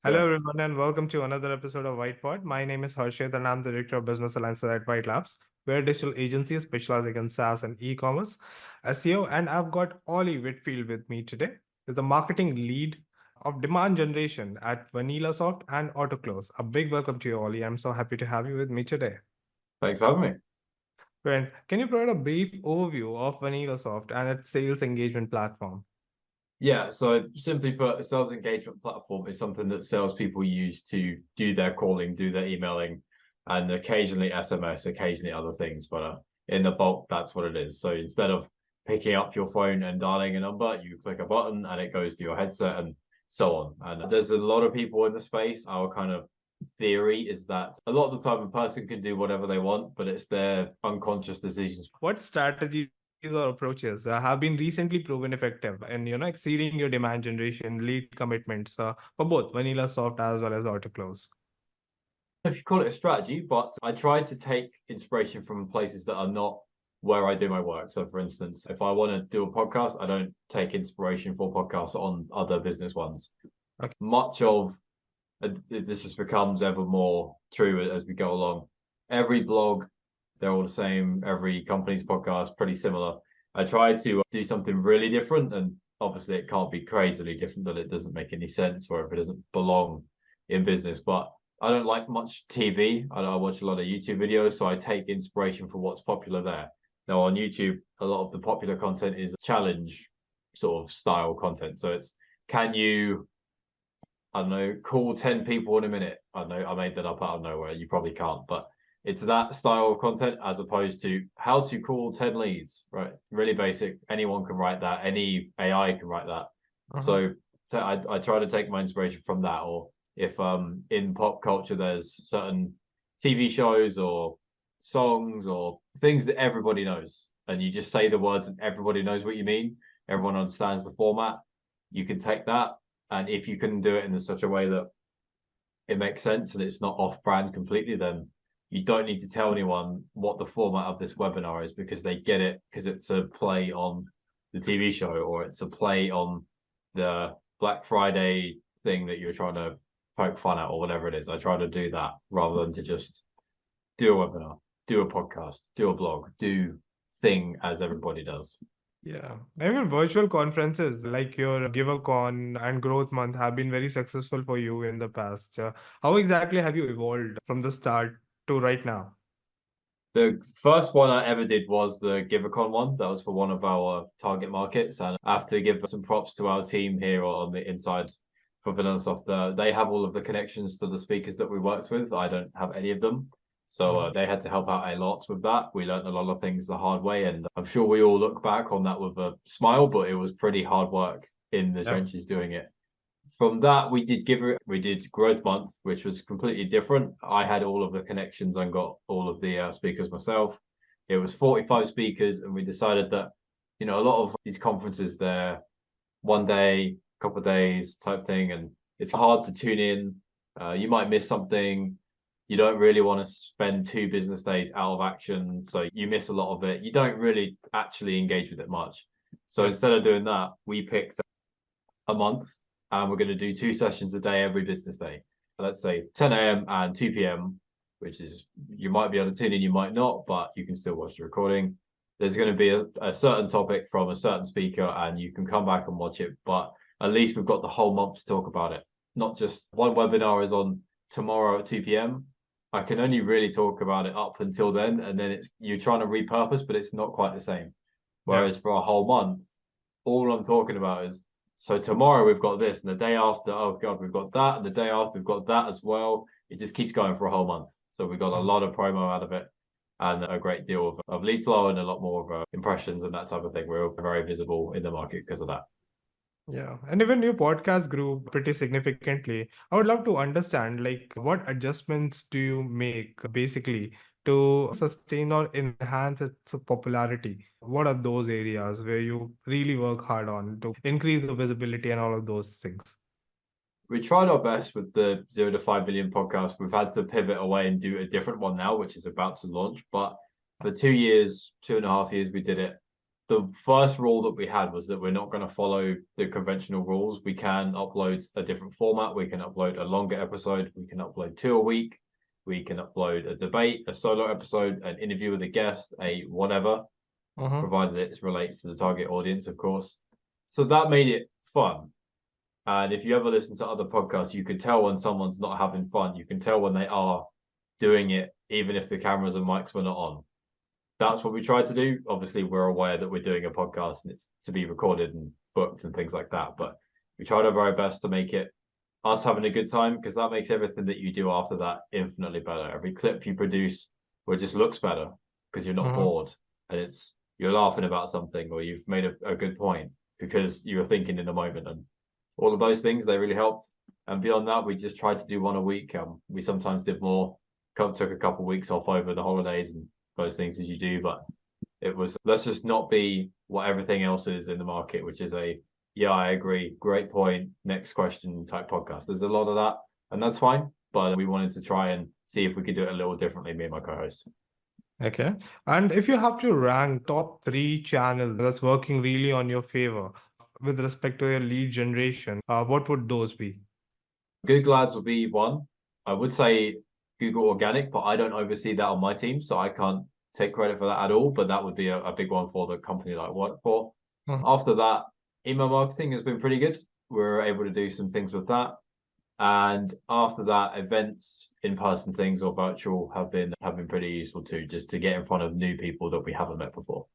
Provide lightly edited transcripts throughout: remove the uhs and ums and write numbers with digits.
Let's Hello, go. everyone, and welcome to another episode of Wytpod. My name is Harshit, and I'm the Director of Business Alliances at Wytlabs. We're a digital agency specializing in SaaS and e-commerce, SEO, and I've got Ollie Whitfield with me today. He's the marketing lead of demand generation at VanillaSoft and AutoClose. A big welcome to you, Ollie. I'm so happy to have you with me today. Thanks for having me. Friend, can you provide a brief overview of VanillaSoft and its sales engagement platform? Yeah, so simply put, a sales engagement platform is something that salespeople use to do their calling, do their emailing, and occasionally SMS, occasionally other things. But in the bulk, that's what it is. So instead of picking up your phone and dialing a number, you click a button and it goes to your headset and so on. And there's a lot of people in the space. Our kind of theory is that a lot of the time a person can do whatever they want, but it's their unconscious decisions. What strategies or approaches have been recently proven effective in exceeding your demand generation lead commitments for both VanillaSoft as well as AutoClose? If you call it a strategy, but I try to take inspiration from places that are not where I do my work. So, for instance, if I want to do a podcast, I don't take inspiration for podcasts on other business ones. Okay. Much of this just becomes ever more true as we go along. Every blog, they're all the same. Every company's podcast, pretty similar. I try to do something really different, and obviously, it can't be crazily different that it doesn't make any sense or if it doesn't belong in business. But I don't like much TV. I watch a lot of YouTube videos, so I take inspiration from what's popular there. Now on YouTube, a lot of the popular content is challenge sort of style content. So it's can you, I don't know, call 10 people in a minute. I know I made that up out of nowhere. You probably can't, but it's that style of content as opposed to how to call 10 leads, right? Really basic. Anyone can write that. Any AI can write that. Uh-huh. So I try to take my inspiration from that. Or if in pop culture there's certain TV shows or songs or things that everybody knows, and you just say the words and everybody knows what you mean, everyone understands the format, you can take that, and if you can do it in such a way that it makes sense and it's not off brand completely, then you don't need to tell anyone what the format of this webinar is because they get it because it's a play on the TV show or it's a play on the Black Friday thing that you're trying to poke fun at or whatever it is. I try to do that rather than to just do a webinar, do a podcast, do a blog, do thing as everybody does. Yeah. Even virtual conferences like your GiverCon and Growth Month have been very successful for you in the past. How exactly have you evolved from the start to right now? The first one I ever did was the GiverCon one. That was for one of our target markets. And I have to give some props to our team here on the inside for VanillaSoft. They have all of the connections to the speakers that we worked with. I don't have any of them. So Mhm. they had to help out a lot with that. We learned a lot of things the hard way. And I'm sure we all look back on that with a smile, but it was pretty hard work in the Yep. trenches doing it. From that, we did Growth Month, which was completely different. I had all of the connections and got all of the speakers myself. It was 45 speakers, and we decided that, a lot of these conferences, they're one day, couple of days type thing, and it's hard to tune in. You might miss something. You don't really want to spend 2 business days out of action, so you miss a lot of it. You don't really actually engage with it much. So Yep. instead of doing that, we picked a month, and we're going to do 2 sessions a day every business day. Let's say 10 a.m. and 2 p.m., which is you might be able to tune in, you might not, but you can still watch the recording. There's going to be a certain topic from a certain speaker, and you can come back and watch it. But at least we've got the whole month to talk about it. Not just one webinar is on tomorrow at 2 p.m. I can only really talk about it up until then, and then it's you're trying to repurpose, but it's not quite the same. Yep. Whereas for a whole month, all I'm talking about is so tomorrow we've got this, and the day after, oh God, we've got that, and the day after we've got that as well. It just keeps going for a whole month. So we got a Mhm. lot of promo out of it and a great deal of lead flow and a lot more of impressions and that type of thing. We're very visible in the market because of that. Yeah, and even your podcast grew pretty significantly. I would love to understand, like, what adjustments do you make basically to sustain or enhance its popularity? What are those areas where you really work hard on to increase the visibility and all of those things? We tried our best with the 0 to 5 million podcast. We've had to pivot away and do a different one now, which is about to launch. But for 2 years, 2.5 years, we did it the first rule that we had was that we're not going to follow the conventional rules. We can upload a different format. We can upload a longer episode. We can upload 2 a week. We can upload a debate, a solo episode, an interview with a guest, a whatever, provided it relates to the target audience, of course. So that made it fun. And if you ever listen to other podcasts, you can tell when someone's not having fun. You can tell when they are doing it, even if the cameras and mics were not on. That's what we tried to do. Obviously, we're aware that we're doing a podcast and it's to be recorded and booked and things like that. But we tried our very best to make it us having a good time, because that makes everything that you do after that infinitely better. Every clip you produce, well, it just looks better because you're not bored and you're laughing about something, or you've made a good point because you were thinking in the moment, and all of those things, they really helped. And beyond that, we just tried to do 1 a week. We sometimes did more, took a couple of weeks off over the holidays and those things as you do, but it was, let's just not be what everything else is in the market, which is yeah, I agree, great point, next question type podcast. There's a lot of that, and that's fine, but we wanted to try and see if we could do it a little differently, me and my co-host. Okay. And if you have to rank top 3 channels that's working really on your favor with respect to your lead generation, what would those be? Google Ads will be one. I would say Google Organic, but I don't oversee that on my team, so I can't take credit for that at all. But that would be a big one for the company that I work for. After that, email marketing has been pretty good. We're able to do some things with that. And after that, events, in-person things or virtual have been pretty useful too, just to get in front of new people that we haven't met before.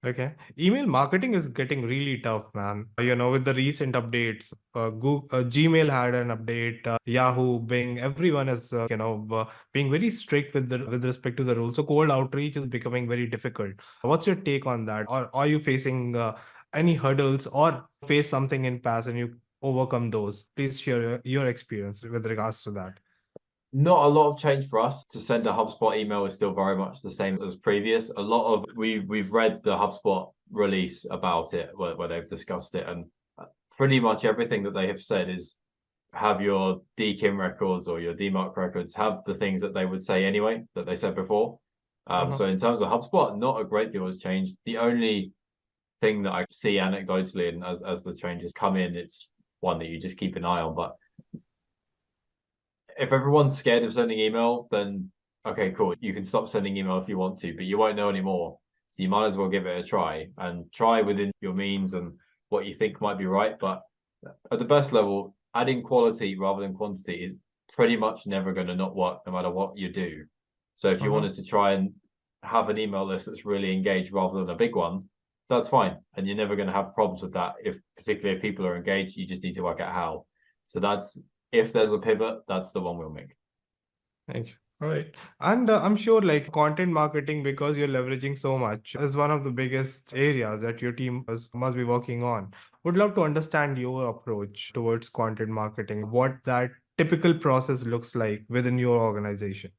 Okay. Email marketing is getting really tough, man. With the recent updates, Gmail had an update, Yahoo, Bing, everyone is, being very strict with respect to the rules. So cold outreach is becoming very difficult. What's your take on that? Or are you facing any hurdles or face something in past and you overcome those? Please share your experience with regards to that. Not a lot of change for us. To send a HubSpot email is still very much the same as previous. A lot of we've read the HubSpot release about it where they've discussed it, and pretty much everything that they have said is have your DKIM records or your DMARC records, have the things that they would say anyway that they said before. So in terms of HubSpot, not a great deal has changed. The only thing that I see anecdotally, and as the changes come in, it's one that you just keep an eye on. But if everyone's scared of sending email, then okay, cool. You can stop sending email if you want to, but you won't know anymore. So you might as well give it a try, and try within your means and what you think might be right. But at the best level, adding quality rather than quantity is pretty much never going to not work no matter what you do. So if you wanted to try and have an email list that's really engaged rather than a big one, that's fine. And you're never going to have problems with that. Particularly if people are engaged, you just need to work out how. So if there's a pivot, that's the one we'll make. Thank you. All right. And I'm sure like content marketing, because you're leveraging so much, is one of the biggest areas that your team must be working on. Would love to understand your approach towards content marketing, what that typical process looks like within your organization.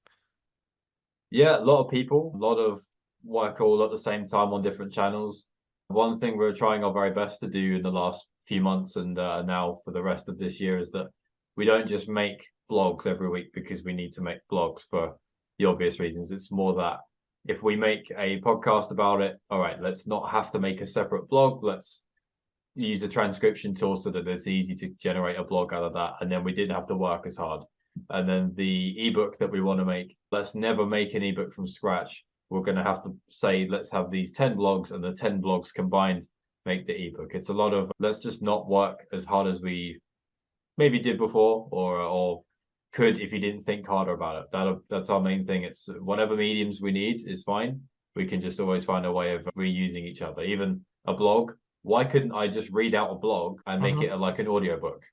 Yeah, a lot of people, a lot of work all at the same time on different channels. One thing we're trying our very best to do in the last few months and now for the rest of this year is that we don't just make blogs every week because we need to make blogs for the obvious reasons. It's more that if we make a podcast about it, all right, let's not have to make a separate blog. Let's use a transcription tool so that it's easy to generate a blog out of that. And then we didn't have to work as hard. And then the ebook that we want to make, let's never make an ebook from scratch. We're going to have to say, let's have these 10 blogs, and the 10 blogs combined make the ebook. It's a lot of, let's just not work as hard as we maybe did before or could if you didn't think harder about it. That's our main thing. It's whatever mediums we need is fine. We can just always find a way of reusing each other. Even a blog, why couldn't I just read out a blog and make it like an audiobook?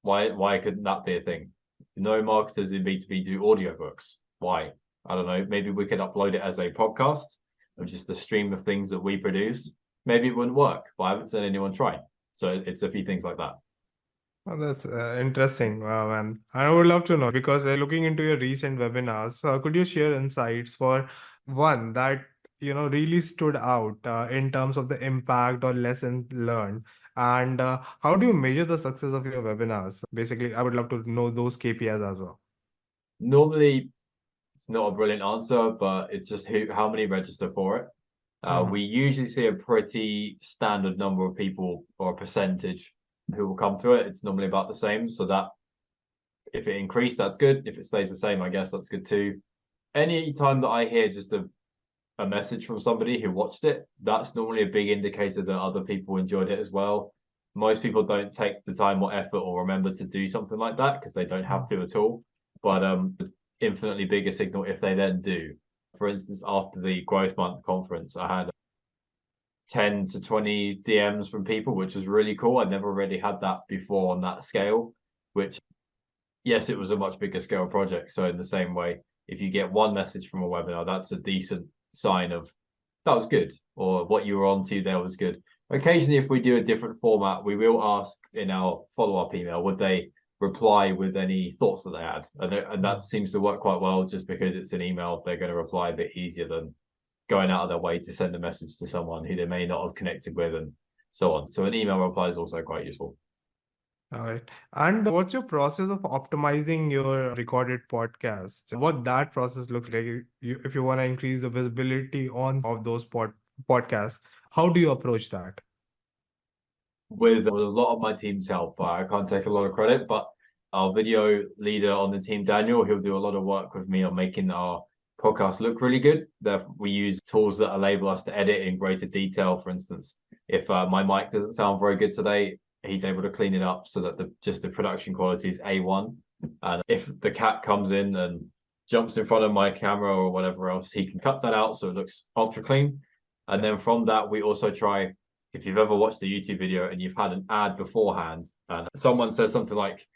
Why couldn't that be a thing? No marketers in B2B do audiobooks. Why? I don't know. Maybe we could upload it as a podcast of just the stream of things that we produce. Maybe it wouldn't work, but I haven't seen anyone try. So it's a few things like that. Oh, that's interesting, man. I would love to know, because looking into your recent webinars, could you share insights for one that really stood out in terms of the impact or lesson learned, and how do you measure the success of your webinars? Basically, I would love to know those KPIs as well. Normally, it's not a brilliant answer, but it's just how many register for it. We usually see a pretty standard number of people or a percentage who will come to it. It's normally about the same. So that if it increased, that's good. If it stays the same, I guess that's good too. Any time that I hear just a message from somebody who watched it, that's normally a big indicator that other people enjoyed it as well. Most people don't take the time or effort or remember to do something like that because they don't have to at all. But infinitely bigger signal if they then do. For instance, after the Growth Month conference, I had 10 to 20 DMs from people, which was really cool. I never really had that before on that scale, which, yes, it was a much bigger scale project. So in the same way, if you get one message from a webinar, that's a decent sign of that was good, or what you were on to there was good. Occasionally, if we do a different format, we will ask in our follow-up email, would they reply with any thoughts that they had? And that seems to work quite well just because it's an email. They're going to reply a bit easier than going out of their way to send a message to someone who they may not have connected with and so on. So an email reply is also quite useful. All right. And what's your process of optimizing your recorded podcast? What that process looks like if you want to increase the visibility on of those podcasts, how do you approach that? With a lot of my team's help, I can't take a lot of credit, but our video leader on the team, Daniel, he'll do a lot of work with me on making our podcast look really good. We use tools that enable us to edit in greater detail. For instance, if my mic doesn't sound very good today, he's able to clean it up so that the production quality is A1. And if the cat comes in and jumps in front of my camera or whatever else, he can cut that out so it looks ultra clean. And then from that, we also try, if you've ever watched a YouTube video and you've had an ad beforehand and someone says something like,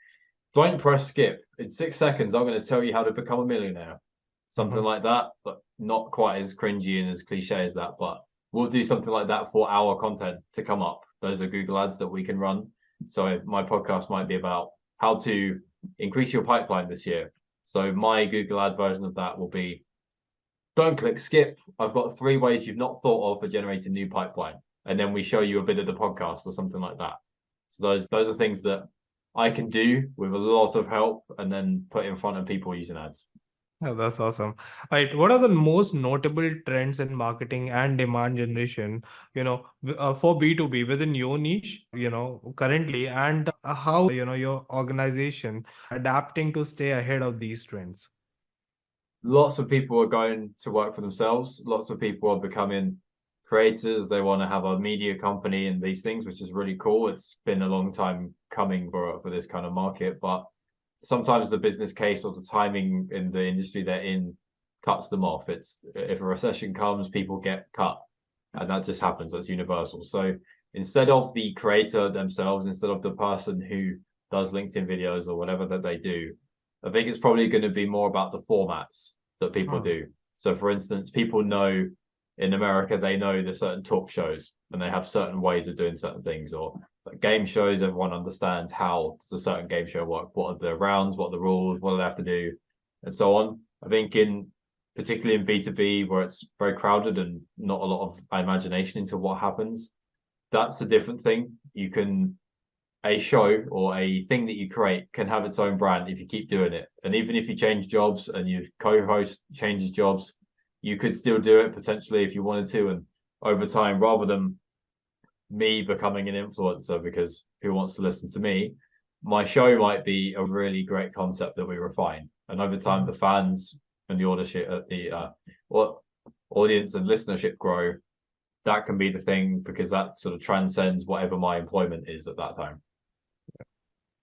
don't press skip. In 6 seconds, I'm going to tell you how to become a millionaire. Something like that, but not quite as cringy and as cliche as that. But we'll do something like that for our content to come up. Those are Google ads that we can run. So my podcast might be about how to increase your pipeline this year. So my Google ad version of that will be, don't click skip. I've got 3 ways you've not thought of for generating new pipeline. And then we show you a bit of the podcast or something like that. So those are things that I can do with a lot of help and then put in front of people using ads. Oh, that's awesome. All right. What are the most notable trends in marketing and demand generation, for B2B within your niche, currently, and how, your organization adapting to stay ahead of these trends? Lots of people are going to work for themselves. Lots of people are becoming creators. They want to have a media company and these things, which is really cool. It's been a long time coming for this kind of market, but sometimes the business case or the timing in the industry they're in cuts them off. It's if a recession comes, people get cut, and that just happens. That's universal. So instead of the creator themselves, instead of the person who does LinkedIn videos or whatever that they do, I think it's probably going to be more about the formats that people do. So for instance, people know in America, they know the certain talk shows and they have certain ways of doing certain things, or like game shows, everyone understands how does a certain game show work, what are the rounds, what are the rules, what do they have to do, and so on. I think particularly in B2B where it's very crowded and not a lot of imagination into what happens, that's a different thing. A show or a thing that you create can have its own brand if you keep doing it. And even if you change jobs and your co-host changes jobs, you could still do it potentially if you wanted to. And over time, rather than me becoming an influencer because who wants to listen to me, my show might be a really great concept that we refine. And over time, the fans and the audience and listenership grow. That can be the thing because that sort of transcends whatever my employment is at that time.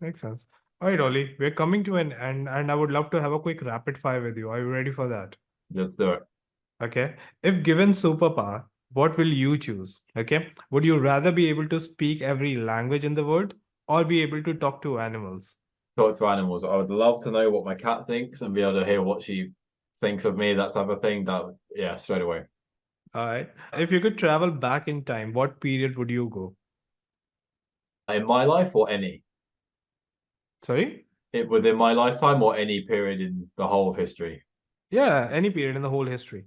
Makes sense. All right, Ollie, we're coming to an end, and I would love to have a quick rapid fire with you. Are you ready for that? Let's do it. Okay. If given superpower, what will you choose? Okay. Would you rather be able to speak every language in the world or be able to talk to animals? Talk to animals. I would love to know what my cat thinks and be able to hear what she thinks of me, that type of thing. Yeah, straight away. All right. If you could travel back in time, what period would you go? In my life or any? Sorry? Within my lifetime or any period in the whole of history? Yeah, any period in the whole history.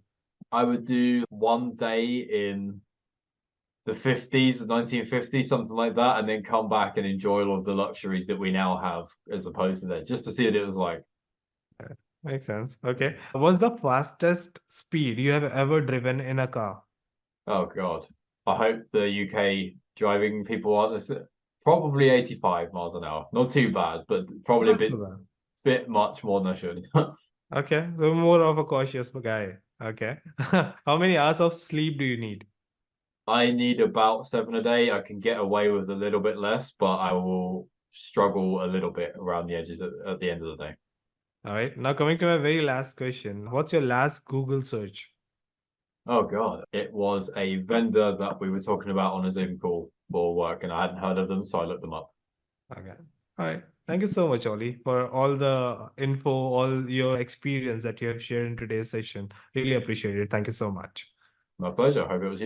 I would do one day in the 50s, 1950s, something like that, and then come back and enjoy all of the luxuries that we now have as opposed to that, just to see what it was like. Makes sense. Okay. What's the fastest speed you have ever driven in a car? Oh God. I hope the UK driving people aren't probably 85 miles an hour. Not too bad, but probably a Not too bad. bit much more than I should. Okay, so more of a cautious guy. Okay. How many hours of sleep do you need? I need about 7 a day. I can get away with a little bit less, but I will struggle a little bit around the edges at the end of the day. All right. Now coming to my very last question. What's your last Google search? Oh God. It was a vendor that we were talking about on a Zoom call for work, and I hadn't heard of them, so I looked them up. Okay. All right. Thank you so much, Ollie, for all the info, all your experience that you have shared in today's session. Really appreciate it. Thank you so much. My pleasure. Hope it was